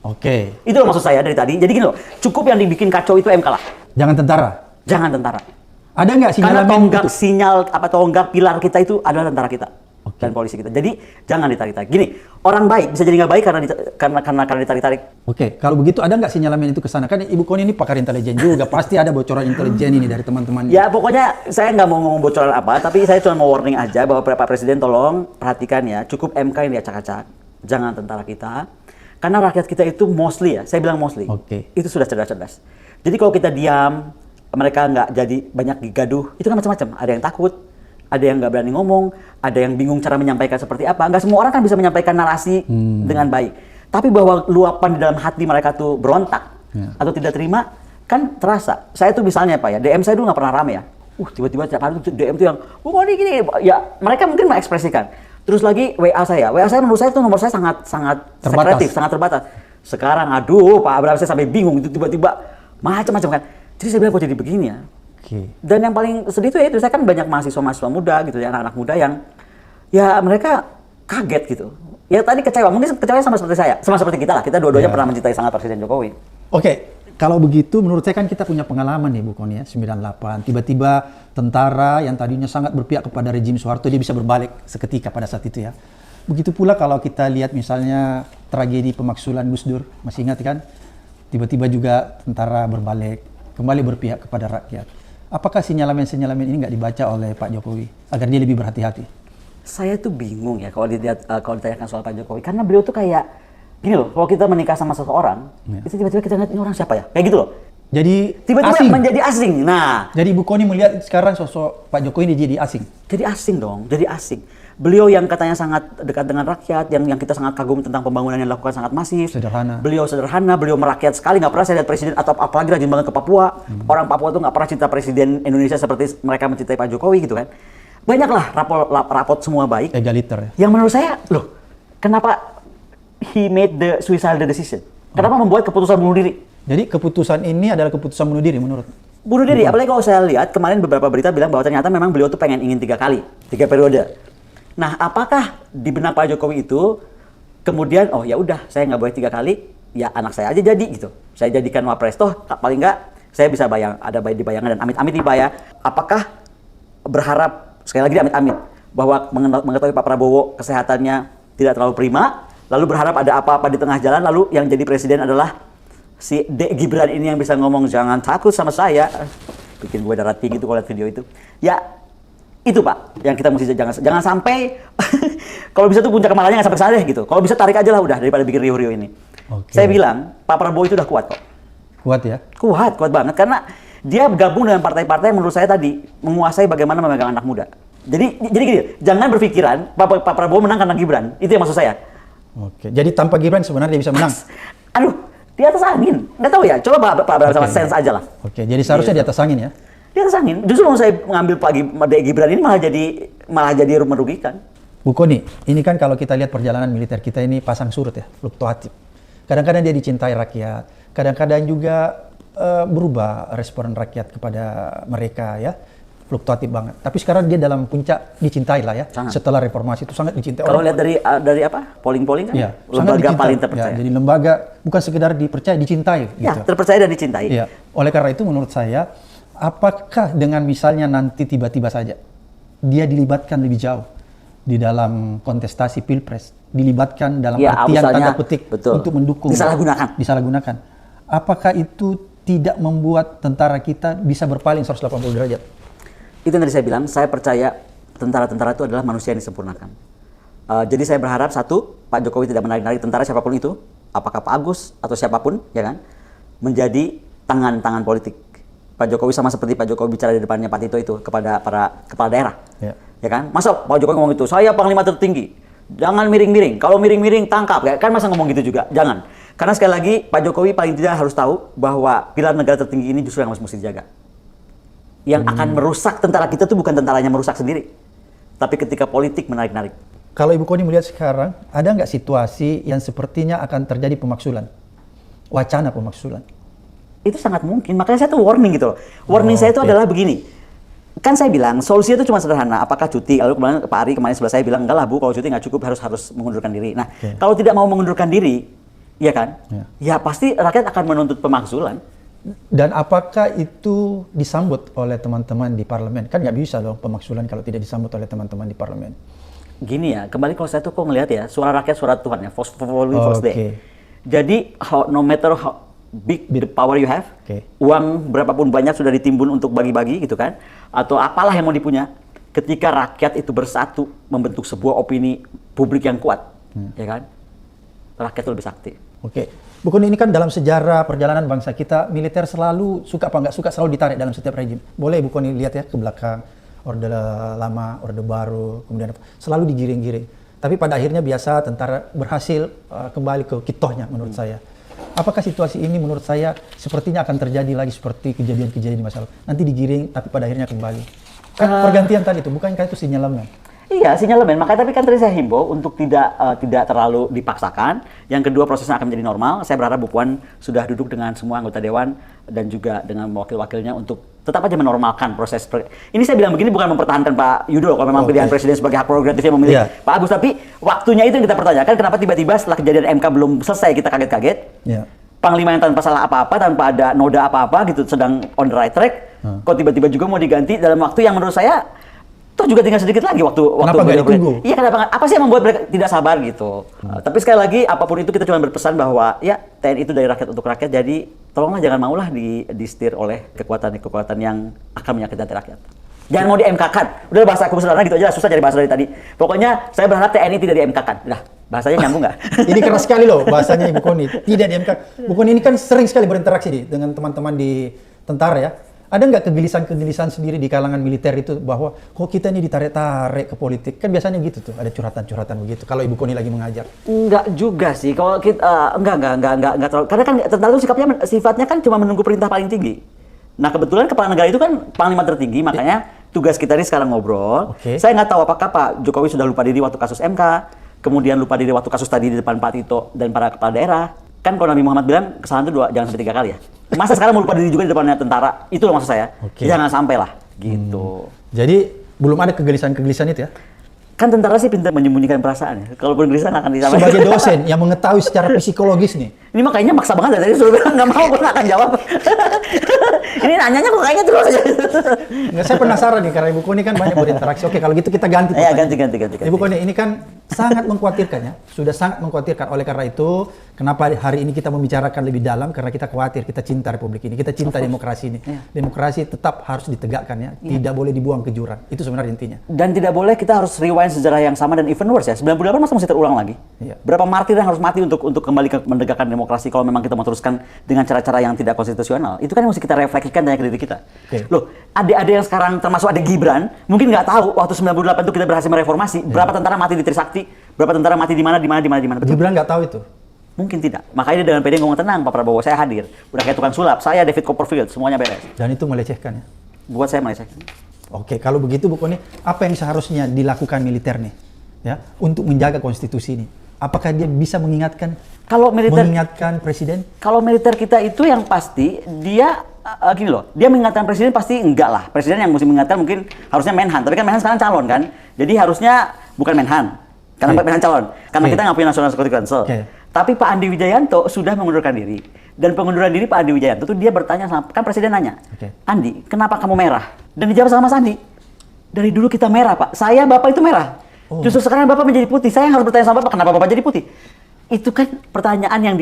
Oke. Itu loh maksud saya dari tadi. Jadi gini loh, cukup yang dibikin kacau itu MK lah. Jangan tentara. Jangan tentara. Ada nggak Karena sinyal tonggak pilar kita itu adalah tentara kita. Dan polisi kita. Jadi jangan ditarik-tarik. Gini, orang baik bisa jadi nggak baik karena ditarik-tarik. Oke, kalau begitu ada nggak sinyalemen itu ke sana? Kan Ibu Koni ini pakar intelijen juga, pasti ada bocoran intelijen ini dari teman-teman. Ya pokoknya saya nggak mau ngomong bocoran apa, tapi saya cuma mau warning aja bahwa Pak Presiden tolong perhatikan ya, cukup MK yang diacak-acak, jangan tentara kita. Karena rakyat kita itu mostly ya, saya bilang mostly, itu sudah cerdas-cerdas. Jadi kalau kita diam, mereka nggak jadi banyak gaduh, itu kan macam-macam. Ada yang takut, ada yang nggak berani ngomong, ada yang bingung cara menyampaikan seperti apa. Nggak semua orang kan bisa menyampaikan narasi dengan baik. Tapi bahwa luapan di dalam hati mereka tuh berontak atau tidak terima, kan terasa. Saya tuh misalnya Pak ya, DM saya dulu nggak pernah rame ya. Tiba-tiba tiap hari tuh DM tuh yang, oh ini gini, ya mereka mungkin mengekspresikan. Terus lagi WA saya menurut saya tuh nomor saya sangat sekretif, sangat terbatas. Sekarang aduh Pak Abraham saya sampai bingung itu tiba-tiba macam-macam kan. Jadi saya bilang kok jadi begini ya. Dan yang paling sedih itu ya itu saya kan banyak mahasiswa muda gitu ya, anak-anak muda yang ya mereka kaget gitu. Ya tadi kecewa, mungkin kecewa sama seperti saya, sama seperti kita lah. Kita dua-duanya pernah mencintai sangat Presiden Jokowi. Oke, kalau begitu menurut saya kan kita punya pengalaman nih Bu Koni ya, 98. Tiba-tiba tentara yang tadinya sangat berpihak kepada rejim Soeharto dia bisa berbalik seketika pada saat itu ya. Begitu pula kalau kita lihat misalnya tragedi pemaksulan Gus Dur, masih ingat kan? Tiba-tiba juga tentara berbalik, kembali berpihak kepada rakyat. Apakah sinyalemen-sinyalemen ini nggak dibaca oleh Pak Jokowi agar dia lebih berhati-hati? Saya tuh bingung ya kalau ditanyakan soal Pak Jokowi, karena beliau tuh kayak gini loh, kalau kita menikah sama seseorang, itu tiba-tiba kita ngeliat ini orang siapa ya, kayak gitu loh. Jadi tiba-tiba menjadi asing. Nah, jadi Ibu Koni melihat sekarang sosok Pak Jokowi ini jadi asing. Jadi asing dong, jadi asing. Beliau yang katanya sangat dekat dengan rakyat, yang kita sangat kagum tentang pembangunan yang dilakukan sangat masif. Sederhana. Beliau sederhana, beliau merakyat sekali. Nggak pernah saya lihat presiden atau apalagi rajin banget ke Papua. Orang Papua tuh nggak pernah cinta presiden Indonesia seperti mereka mencintai Pak Jokowi gitu kan. Banyaklah rapot semua baik. Egaliter ya. Yang menurut saya, loh, kenapa he made the suicidal decision? Kenapa membuat keputusan bunuh diri? Jadi keputusan ini adalah keputusan bunuh diri menurut? Bunuh diri, apalagi kalau saya lihat kemarin beberapa berita bilang bahwa ternyata memang beliau tuh ingin 3 periode. Nah, apakah di benak Pak Jokowi itu kemudian oh ya udah saya nggak boleh 3 kali, ya anak saya aja jadi gitu. Saya jadikan wapres toh paling nggak Saya bisa ada di bayangan dan amit-amit nih Pak ya. Apakah berharap, sekali lagi amit-amit, bahwa mengetahui Pak Prabowo kesehatannya tidak terlalu prima, lalu berharap ada apa-apa di tengah jalan, lalu yang jadi presiden adalah si Dek Gibran ini yang bisa ngomong jangan takut sama saya. Bikin gue darah tinggi tuh kalau lihat video itu. Ya, itu Pak, yang kita mesti jangan sampai kalau bisa tuh puncak kemarahannya nggak sampai sana deh gitu. Kalau bisa tarik aja lah udah daripada bikin rio-rio ini. Saya bilang Pak Prabowo itu udah kuat kok. Kuat ya? Kuat banget karena dia gabung dengan partai-partai yang menurut saya tadi menguasai bagaimana memegang anak muda. Jadi gini, jangan berpikiran Pak Prabowo menang karena Gibran. Itu yang maksud saya. Oke. Jadi tanpa Gibran sebenarnya dia bisa menang. Aduh, di atas angin. Nggak tahu ya. Coba Pak Abraham sama sense aja lah. Oke. Jadi seharusnya di atas angin ya? Di atas angin. Justru kalau saya mengambil Pak Gibran ini malah jadi merugikan. Bu Kony, ini kan kalau kita lihat perjalanan militer kita ini pasang surut ya, fluktuatif. Kadang-kadang dia dicintai rakyat, kadang-kadang juga berubah respon rakyat kepada mereka ya, fluktuatif banget. Tapi sekarang dia dalam puncak dicintai lah ya, sangat. Setelah reformasi itu sangat dicintai. Kalau lihat dari apa, polling kan, ya, lembaga paling terpercaya. Ya, jadi lembaga bukan sekedar dipercaya, dicintai. Ya, gitu. terpercaya dan dicintai. Ya, oleh karena itu menurut saya, apakah dengan misalnya nanti tiba-tiba saja dia dilibatkan lebih jauh di dalam kontestasi pilpres, dilibatkan dalam ya, artian tanda petik betul. Untuk mendukung, disalahgunakan. Apakah itu tidak membuat tentara kita bisa berpaling 180 derajat? Itu yang tadi saya bilang, saya percaya tentara-tentara itu adalah manusia yang disempurnakan. Jadi saya berharap satu, Pak Jokowi tidak menarik-narik tentara siapapun itu, apakah Pak Agus atau siapapun, ya kan, menjadi tangan-tangan politik. Pak Jokowi sama seperti Pak Jokowi bicara di depannya Pak Tito itu kepada para kepala daerah. Ya kan? Masa Pak Jokowi ngomong itu, saya panglima tertinggi, jangan miring-miring, kalau miring-miring tangkap, kan masa ngomong gitu juga, jangan. Karena sekali lagi Pak Jokowi paling tidak harus tahu bahwa pilar negara tertinggi ini justru yang mesti dijaga. Yang akan merusak tentara kita itu bukan tentaranya merusak sendiri, tapi ketika politik menarik-narik. Kalau Ibu Kony melihat sekarang, ada nggak situasi yang sepertinya akan terjadi pemaksulan? Wacana pemaksulan? Itu sangat mungkin, makanya saya tuh warning gitu loh. Warning saya itu adalah begini. Kan saya bilang, solusinya itu cuma sederhana, apakah cuti? Lalu kemarin Pak Ari kemarin sebelah saya bilang, enggak lah Bu, kalau cuti nggak cukup, harus mengundurkan diri. Nah, kalau tidak mau mengundurkan diri, ya kan? Ya pasti rakyat akan menuntut pemaksulan. Dan apakah itu disambut oleh teman-teman di parlemen? Kan nggak bisa dong pemaksulan kalau tidak disambut oleh teman-teman di parlemen. Gini ya, kembali kalau saya tuh kok ngelihat ya, suara rakyat suara Tuhan ya, voice day. Jadi no matter how big the power you have, uang berapapun banyak sudah ditimbun untuk bagi-bagi gitu kan, atau apalah yang mau dipunya, ketika rakyat itu bersatu membentuk sebuah opini publik yang kuat, ya kan, rakyat itu lebih sakti. Bu Kony, ini kan dalam sejarah perjalanan bangsa kita, militer selalu suka apa nggak suka selalu ditarik dalam setiap rejim. Boleh Bu Kony lihat ya ke belakang, Orde Lama, Orde Baru, kemudian selalu digiring-giring. Tapi pada akhirnya biasa tentara berhasil kembali ke kitohnya menurut saya. Apakah situasi ini menurut saya sepertinya akan terjadi lagi seperti kejadian-kejadian di masa lalu? Nanti digiring tapi pada akhirnya kembali. Kan pergantian tadi itu, bukankah itu sinyalemen? Iya, sinyalemen. Makanya tapi kan tadi saya himbau untuk tidak terlalu dipaksakan. Yang kedua, prosesnya akan menjadi normal. Saya berharap Bu Puan sudah duduk dengan semua anggota dewan dan juga dengan wakil-wakilnya untuk tetap aja menormalkan proses. Ini saya bilang begini bukan mempertahankan Pak Yudo kalau memang pilihan presiden sebagai hak prerogatifnya memilih Pak Agus, tapi waktunya itu yang kita pertanyakan. Kenapa tiba-tiba setelah kejadian MK belum selesai kita kaget-kaget? Panglima yang tanpa salah apa-apa, tanpa ada noda apa-apa gitu, sedang on the right track. Kok tiba-tiba juga mau diganti dalam waktu yang menurut saya toh juga tinggal sedikit lagi waktu nggak ditunggu? Iya, kenapa? Apa sih yang membuat mereka tidak sabar gitu? Tapi sekali lagi apapun itu kita cuma berpesan bahwa ya TNI itu dari rakyat untuk rakyat, jadi tolonglah jangan maulah di-steer oleh kekuatan yang akan menyakiti hati rakyat. Jangan mau di-MK-kan. Udah bahasa aku sederhana gitu aja, susah cari bahasa dari tadi. Pokoknya saya berharap TNI tidak di-MK-kan. Nah, bahasanya nyambung nggak? Ini keras sekali loh bahasanya Ibu Kony. Tidak di-MK. Bu Kony ini kan sering sekali berinteraksi dengan teman-teman di tentara ya. Ada nggak kegelisahan sendiri di kalangan militer itu bahwa kok kita ini ditarik-tarik ke politik? Kan biasanya gitu tuh, ada curhatan-curhatan begitu. Kalau Ibu Kony lagi mengajar. Enggak juga sih. Kalau kita enggak terlalu. Karena kan tentara itu sifatnya kan cuma menunggu perintah paling tinggi. Nah, kebetulan kepala negara itu kan panglima tertinggi, makanya tugas kita ini sekarang ngobrol. Saya nggak tahu apakah Pak Jokowi sudah lupa diri waktu kasus MK, kemudian lupa diri waktu kasus tadi di depan Pak Tito dan para kepala daerah. Kan kalau Nabi Muhammad bilang kesalahan itu jangan sampai 3 kali ya. Masa sekarang mau lupa diri juga di depannya tentara? Itu loh maksud saya. Jangan sampai lah gitu. Jadi belum ada kegelisahan itu ya? Kan tentara sih pintar menyembunyikan perasaan ya. Kalaupun gelisah akan disampaikan. Sebagai dosen yang mengetahui secara psikologis nih. Ini makanya maksa banget ya, tadi suruh bilang nggak mau, gue nggak akan jawab. Ini nanyanya kok kayaknya terus aja. Nggak, saya penasaran nih, karena Ibu Koni kan banyak berinteraksi. Oke, kalau gitu kita ganti. Ya, pertanyaan. ganti. Ibu Koni, ini kan sangat mengkhawatirkan ya. Sudah sangat mengkhawatirkan. Oleh karena itu, kenapa hari ini kita membicarakan lebih dalam? Karena kita khawatir, kita cinta Republik ini. Kita cinta demokrasi ini. Demokrasi tetap harus ditegakkan ya. Tidak boleh dibuang ke jurang. Itu sebenarnya intinya. Dan tidak boleh kita harus rewind sejarah yang sama dan even worse ya. 98 masa masih terulang lagi. Iya. Berapa martir yang harus mati untuk kembali ke menegakkan demokrasi kalau memang kita mau teruskan dengan cara-cara yang tidak konstitusional. Itu kan yang mesti kita refleksikan tanya ke diri kita. Loh, adik-adik yang sekarang termasuk adik Gibran, mungkin nggak tahu waktu 98 itu kita berhasil mereformasi, berapa tentara mati di Trisakti, berapa tentara mati di mana. Betul? Gibran nggak tahu itu. Mungkin tidak. Makanya dia dengan pede ngomong, tenang Pak Prabowo, saya hadir. Udah kayak tukang sulap, saya David Copperfield, semuanya beres. Dan itu melecehkan ya. Buat saya melecehkan. Oke, kalau begitu Bu Koni, apa yang seharusnya dilakukan militer nih, ya, untuk menjaga konstitusi ini? Apakah dia bisa mengingatkan presiden? Kalau militer kita itu yang pasti dia gini loh, dia mengingatkan presiden pasti enggak lah. Presiden yang mesti mengingatkan mungkin harusnya Menhan, tapi kan Menhan sekarang calon kan, jadi harusnya bukan Menhan, karena Menhan calon, karena kita nggak punya National Security Council. Tapi Pak Andi Wijayanto sudah mengundurkan diri, dan pengunduran diri Pak Andi Wijayanto itu dia bertanya sama, kan presiden nanya, Andi, kenapa kamu merah? Dan dijawab sama Mas Andi, dari dulu kita merah Pak, saya Bapak itu merah. Justru sekarang Bapak menjadi putih, saya yang harus bertanya sama Bapak, kenapa Bapak jadi putih? Itu kan pertanyaan yang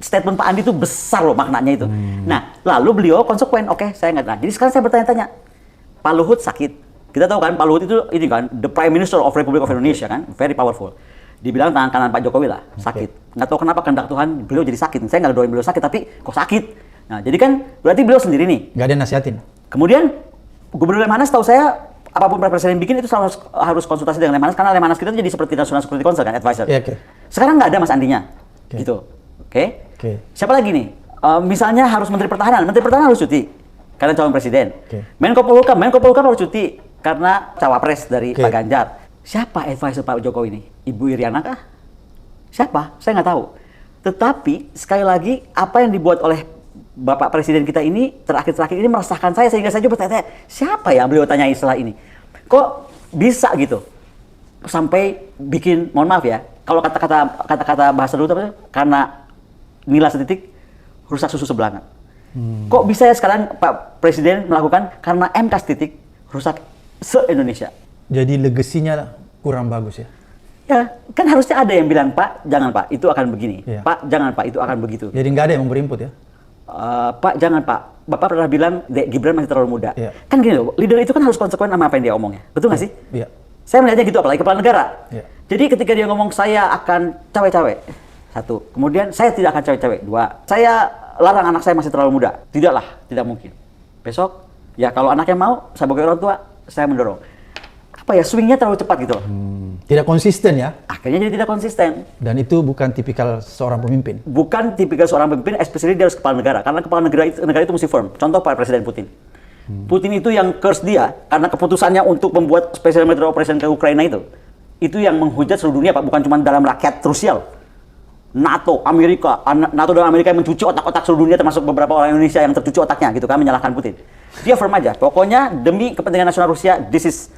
statement Pak Andi itu besar loh maknanya itu. Nah, lalu beliau konsekuen, oke, saya nggak. Nah, jadi sekarang saya bertanya-tanya, Pak Luhut sakit. Kita tahu kan, Pak Luhut itu ini kan, the Prime Minister of Republic of Indonesia kan, very powerful. Dibilang tangan kanan Pak Jokowi lah, sakit. Nggak tahu kenapa kehendak Tuhan beliau jadi sakit. Saya nggak doain beliau sakit, tapi kok sakit. Nah, jadi kan berarti beliau sendiri nih. Nggak ada nasihatin. Kemudian Gubernur Lemhanas tahu saya apapun presiden bikin itu harus konsultasi dengan Lemhanas karena Lemhanas kita itu jadi seperti National Security Council kan, advisor. Sekarang nggak ada Mas Andinya, gitu. Oke. Siapa lagi nih? Misalnya harus Menteri Pertahanan harus cuti karena calon presiden. Menko Polhukam harus cuti karena cawapres dari Pak Ganjar. Siapa advisor Pak Jokowi ini? Ibu Iriana kah? Siapa? Saya nggak tahu. Tetapi sekali lagi apa yang dibuat oleh Bapak Presiden kita ini terakhir ini meresahkan saya sehingga saya juga bertanya, siapa ya beliau tanyai setelah ini? Kok bisa gitu? Sampai bikin, mohon maaf ya, kalau kata-kata bahasa dulu karena nilai setitik rusak susu sebelanga. Kok bisa ya sekarang Pak Presiden melakukan karena MK titik rusak se-Indonesia? Jadi legasinya kurang bagus ya? Ya, kan harusnya ada yang bilang, Pak, jangan Pak, itu akan begini. Pak, jangan Pak, itu akan begitu. Jadi nggak ada yang memberi input ya? Pak, jangan Pak, Bapak pernah bilang Gibran masih terlalu muda. Kan gini loh, leader itu kan harus konsekuen sama apa yang dia omongnya. Betul nggak sih? Saya melihatnya gitu, apalagi kepala negara. Jadi ketika dia ngomong, saya akan cawe-cawe. 1. Kemudian, saya tidak akan cawe-cawe. 2. Saya larang anak saya masih terlalu muda. Tidaklah, tidak mungkin. Besok, ya kalau anaknya mau, saya sebagai orang tua, saya mendorong. Apa ya, swingnya terlalu cepat gitu loh. Tidak konsisten ya? Akhirnya jadi tidak konsisten. Dan itu bukan tipikal seorang pemimpin? Bukan tipikal seorang pemimpin, especially dia harus kepala negara. Karena kepala negara itu mesti firm. Contoh Pak Presiden Putin. Putin itu yang curse dia, karena keputusannya untuk membuat special military operation ke Ukraina itu yang menghujat seluruh dunia Pak, bukan cuma dalam rakyat Rusia. NATO dan Amerika yang mencuci otak-otak seluruh dunia, termasuk beberapa orang Indonesia yang tercuci otaknya gitu kan, menyalahkan Putin. Dia firm aja, pokoknya demi kepentingan nasional Rusia, this is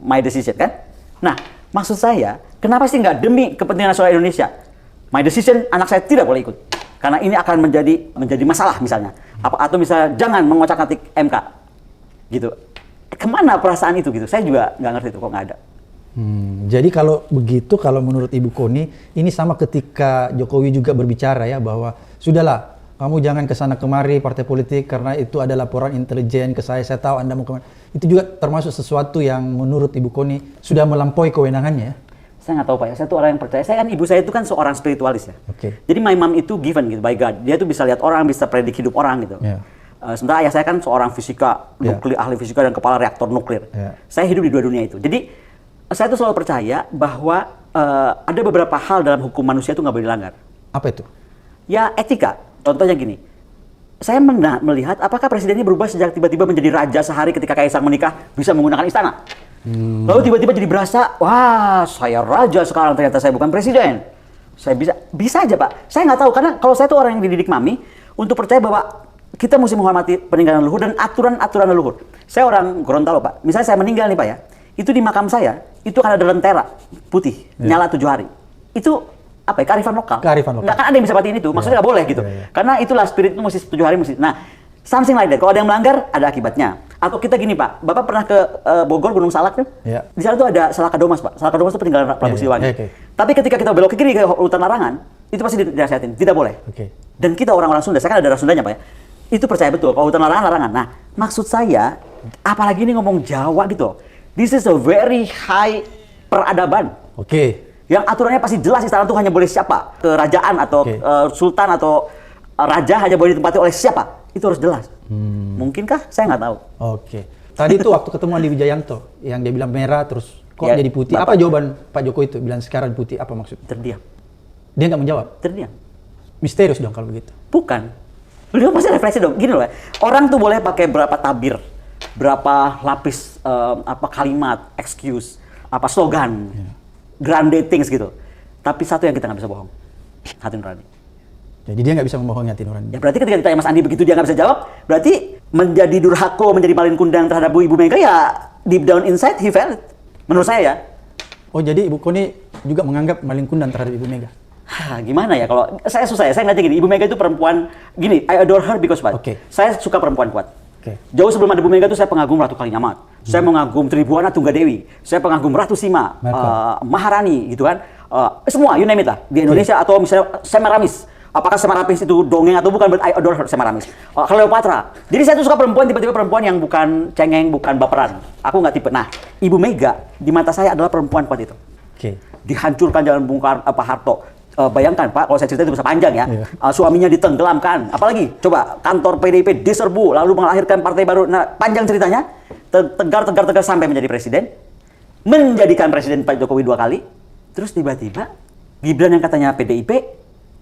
my decision kan. Nah, maksud saya, kenapa sih nggak demi kepentingan nasional Indonesia? My decision, anak saya tidak boleh ikut. Karena ini akan menjadi masalah misalnya. Atau misalnya, jangan mengocak-atik MK. Gitu. Kemana perasaan itu gitu? Saya juga nggak ngerti itu, kok nggak ada. Jadi kalau begitu, kalau menurut Ibu Koni, ini sama ketika Jokowi juga berbicara ya, bahwa sudahlah, kamu jangan kesana kemari partai politik karena itu ada laporan intelijen ke saya tahu Anda mau kemana. Itu juga termasuk sesuatu yang menurut Ibu Koni sudah melampaui kewenangannya ya? Saya nggak tahu Pak ya, saya tuh orang yang percaya. Ibu saya itu kan seorang spiritualis ya. Jadi my mom itu given gitu by God. Dia tuh bisa lihat orang, bisa predik hidup orang gitu. Sementara ayah saya kan seorang fisika, nuklir, ahli fisika dan kepala reaktor nuklir. Saya hidup di dua dunia itu. Jadi saya tuh selalu percaya bahwa ada beberapa hal dalam hukum manusia itu nggak boleh dilanggar. Apa itu? Ya etika. Contohnya gini, saya melihat apakah presiden ini berubah sejak tiba-tiba menjadi raja sehari ketika Kaisang menikah bisa menggunakan istana. Lalu tiba-tiba jadi berasa, wah saya raja sekarang, ternyata saya bukan presiden. Saya bisa aja Pak. Saya nggak tahu, karena kalau saya tuh orang yang dididik mami untuk percaya bahwa kita mesti menghormati peninggalan leluhur dan aturan-aturan leluhur. Saya orang Gorontalo Pak, misalnya saya meninggal nih Pak ya, Itu di makam saya, itu kan ada lentera putih, nyala 7 hari. Itu apa ya, kearifan lokal. Kearifan lokal. Nggak kan ada yang bisa matiin itu, maksudnya nggak boleh gitu. Karena itulah spirit itu mesti 7 hari mesti. Nah, something like that. Kalau ada yang melanggar, ada akibatnya. Atau kita gini Pak, Bapak pernah ke Bogor, Gunung Salak kan? Iya. Di sana tuh ada Salak Kadomas Pak. Salak Kadomas itu peninggalan Prabu Siliwangi. Oke. Tapi ketika kita belok ke kiri ke hutan larangan, itu pasti dinasihatin, tidak boleh. Oke. Dan kita orang-orang Sunda, saya kan ada darah Sundanya Pak ya, itu percaya betul, kalau hutan larangan. Nah, maksud saya, apalagi ini ngomong Jawa gitu, this is a very high peradaban. Oke. Yang aturannya pasti jelas, istana itu hanya boleh siapa, kerajaan atau sultan atau raja hanya boleh ditempati oleh siapa, itu harus jelas. Mungkinkah? Saya nggak tahu. Oke. Tadi itu waktu ketemuan di Wijayanto, yang dia bilang merah terus kok Ya, jadi putih. Bapak. Apa jawaban Pak Jokowi itu? Bilang sekarang putih, apa maksud? Terdiam, Dia nggak menjawab. terdiam. Misterius dong kalau begitu. Bukan. Beliau pasti refleksi dong. Gini loh, ya. Orang tuh boleh pakai berapa tabir, berapa lapis, apa kalimat, excuse, apa slogan, grande things gitu. Tapi satu yang kita nggak bisa bohong, hati nurani. Jadi dia nggak bisa membohongi hati nurani. Ya berarti ketika ditanya Mas Andi begitu dia nggak bisa jawab, berarti menjadi durhako, menjadi malin kundang terhadap Ibu Mega ya deep down inside he felt it. Menurut saya ya. Oh jadi Ibu Koni juga menganggap maling kundan terhadap Ibu Mega? Gimana ya kalau saya susah ya, saya ngeliatnya gini, Ibu Mega itu perempuan gini, I adore her because what? Oke. Saya suka perempuan kuat. Oke. Jauh sebelum ada Ibu Mega itu saya pengagum Ratu Kalinyamat, saya mengagum Tribuana Tunggadewi, saya pengagum Ratu Sima, Maharani gitu kan, semua you name it lah di Indonesia. Atau misalnya Semiramis, apakah Semiramis itu dongeng atau bukan, but I adore her, Semiramis. Cleopatra. Jadi saya tuh suka perempuan, tiba-tiba perempuan yang bukan cengeng, bukan baperan. Aku nggak tipe. Nah, Ibu Mega di mata saya adalah perempuan kuat itu. Oke. Dihancurkan jalan Bung Karno, Harto. Bayangkan Pak, kalau saya cerita itu bisa panjang ya. Iya. Suaminya ditenggelamkan, apalagi coba kantor PDIP diserbu, lalu melahirkan partai baru. Nah, panjang ceritanya, tegar sampai menjadi presiden, menjadikan presiden Pak Jokowi 2 kali, terus tiba-tiba Gibran yang katanya PDIP,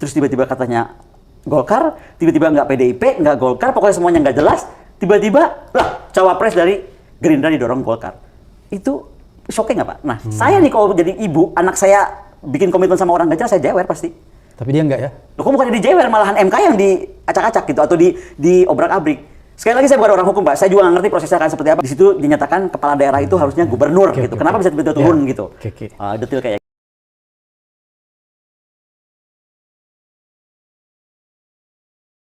terus tiba-tiba katanya Golkar, tiba-tiba nggak PDIP, nggak Golkar, pokoknya semuanya nggak jelas, tiba-tiba lah cawapres dari Gerindra didorong Golkar. Itu shocking nggak Pak? Nah, saya nih kalau jadi ibu, anak saya bikin komitmen sama orang gajah, saya jewer pasti. Tapi dia enggak ya? Loh, kok bukan di jewer, malahan MK yang diacak-acak gitu, atau di obrak-abrik. Sekali lagi saya bukan orang hukum Pak, saya juga nggak ngerti prosesnya akan seperti apa. Di situ dinyatakan kepala daerah itu harusnya gubernur gitu. Kenapa bisa tiba-tiba turun gitu? Oke. Detail kayak